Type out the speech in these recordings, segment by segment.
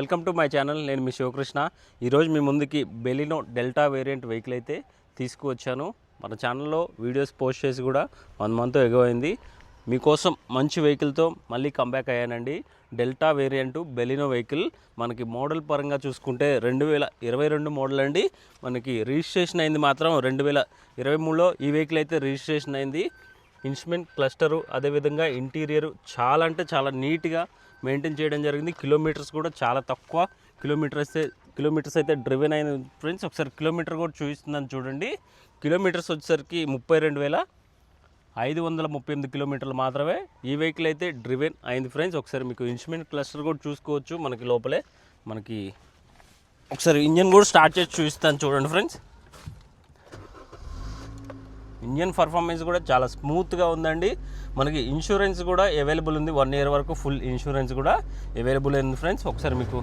Welcome to my channel. నేను మీ శివకృష్ణ. ఈరోజు మీ ముందుకి బెలినో డెల్టా వేరియంట్ వెహికల్ అయితే తీసుకువచ్చాను. మన ఛానల్లో వీడియోస్ పోస్ట్ చేసి కూడా 1 మంత్ ఎగవైంది. మీకోసం మంచి వెహికల్తో మళ్ళీ కంబ్యాక్ అయ్యానండి. డెల్టా వేరియంట్ బెలినో వెహికల్ మనకి మోడల్ పరంగా చూసుకుంటే 2022 మోడల్ అండి. మనకి రిజిస్ట్రేషన్ అయింది మాత్రం 2023లో ఈ వెహికల్ అయితే రిజిస్ట్రేషన్ అయింది. ఇన్స్ట్రుమెంట్ క్లస్టరు అదేవిధంగా ఇంటీరియర్ చాలా అంటే చాలా నీట్గా మెయింటైన్ చేయడం జరిగింది. కిలోమీటర్స్ కూడా చాలా తక్కువ కిలోమీటర్స్ అయితే డ్రివెన్ అయిన ఫ్రెండ్స్. ఒకసారి కిలోమీటర్ కూడా చూపిస్తుందని చూడండి. కిలోమీటర్స్ వచ్చేసరికి 32,538 కిలోమీటర్లు మాత్రమే ఈ వెహికల్ అయితే డ్రివెన్ అయింది ఫ్రెండ్స్. ఒకసారి మీకు ఇన్స్ట్రుమెంట్ క్లస్టర్ కూడా చూసుకోవచ్చు. మనకి లోపలే మనకి ఒకసారి ఇంజన్ కూడా స్టార్ట్ చేసి చూపిస్తాను చూడండి ఫ్రెండ్స్. ఇంజన్ పర్ఫార్మెన్స్ కూడా చాలా స్మూత్గా ఉందండి. మనకి ఇన్సూరెన్స్ కూడా అవైలబుల్ ఉంది. 1 ఇయర్ వరకు ఫుల్ ఇన్సూరెన్స్ కూడా అవైలబుల్ ఉంది ఫ్రెండ్స్. ఒకసారి మీకు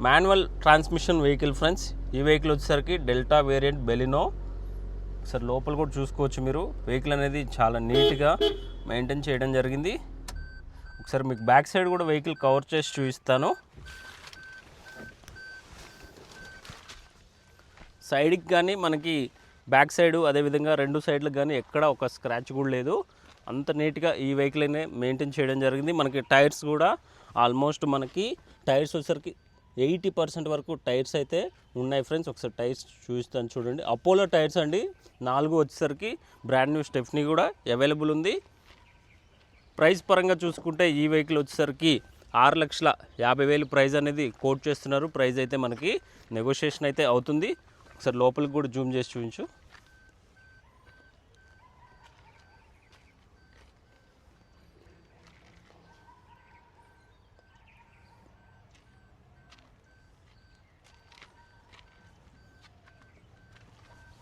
మాన్యువల్ ట్రాన్స్మిషన్ వెహికల్ ఫ్రెండ్స్. ఈ వెహికల్ వచ్చేసరికి డెల్టా వేరియంట్ బెలినో. ఒకసారి లోపల కూడా చూసుకోవచ్చు మీరు. వెహికల్ అనేది చాలా నీట్గా మెయింటైన్ చేయడం జరిగింది. ఒకసారి మీకు బ్యాక్ సైడ్ కూడా వెహికల్ కవర్ చేసి చూపిస్తాను. సైడ్కి కానీ మనకి బ్యాక్ సైడ్ అదేవిధంగా 2 సైడ్లకు కానీ ఎక్కడ ఒక స్క్రాచ్ కూడా లేదు. అంత నీట్గా ఈ వెహికల్ అయినా మెయింటైన్ చేయడం జరిగింది. మనకి టైర్స్ కూడా ఆల్మోస్ట్ మనకి టైర్స్ వచ్చేసరికి 80% వరకు టైర్స్ అయితే ఉన్నాయి ఫ్రెండ్స్. ఒకసారి టైర్స్ చూపిస్తాను చూడండి. అపోలో టైర్స్ అండి. 4 వచ్చేసరికి బ్రాండ్ న్యూ స్టెఫ్నీ కూడా అవైలబుల్ ఉంది. ప్రైస్ పరంగా చూసుకుంటే ఈ వెహికల్ వచ్చేసరికి 6,50,000 ప్రైస్ అనేది కోట్ చేస్తున్నారు. ప్రైస్ అయితే మనకి నెగోషియేషన్ అయితే అవుతుంది. ఒకసారి లోపలికి కూడా జూమ్ చేసి చూపించు.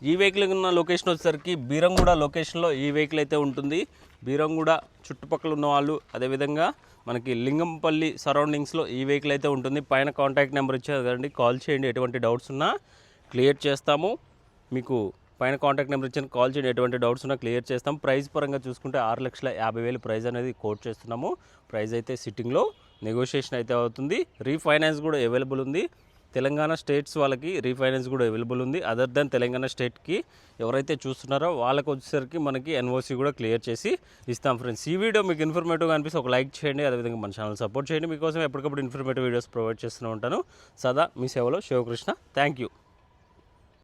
ఈ వెహికల్ ఉన్న లొకేషన్ వచ్చేసరికి బీరంగూడ లొకేషన్లో ఈ వెహికల్ అయితే ఉంటుంది. బీరంగూడ చుట్టుపక్కల ఉన్న వాళ్ళు అదేవిధంగా మనకి లింగంపల్లి సరౌండింగ్స్లో ఈ వెహికల్ అయితే ఉంటుంది. పైన కాంటాక్ట్ నెంబర్ ఇచ్చారు కదండి, కాల్ చేయండి. ఎటువంటి డౌట్స్ ఉన్నా క్లియర్ చేస్తాము. మీకు పైన కాంటాక్ట్ నెంబర్ ఇచ్చాను, కాల్ చేయండి. ఎటువంటి డౌట్స్ ఉన్నా క్లియర్ చేస్తాం. ప్రైస్ పరంగా చూసుకుంటే 6,50,000 ప్రైస్ అనేది కోట్ చేస్తున్నాము. ప్రైస్ అయితే సిట్టింగ్లో నెగోషియేషన్ అయితే అవుతుంది. రీఫైనాన్స్ కూడా అవైలబుల్ ఉంది. తెలంగాణ స్టేట్స్ వాళ్ళకి రీఫైనాన్స్ కూడా అవైలబుల్ ఉంది. అదర్ దెన్ తెలంగాణ స్టేట్కి ఎవరైతే చూస్తున్నారో వాళ్ళకి వచ్చేసరికి మనకి ఎన్ఓసి కూడా క్లియర్ చేసి ఇస్తాం ఫ్రెండ్స్. ఈ వీడియో మీకు ఇన్ఫర్మేటివ్గా అనిపిస్తే ఒక లైక్ చేయండి. అదేవిధంగా మన ఛానల్ సపోర్ట్ చేయండి. మీకోసం ఎప్పటికప్పుడు ఇన్ఫర్మేటివ్ వీడియోస్ ప్రొవైడ్ చేస్తూ ఉంటాను. సదా మీ సేవలో శివకృష్ణ. Thank you.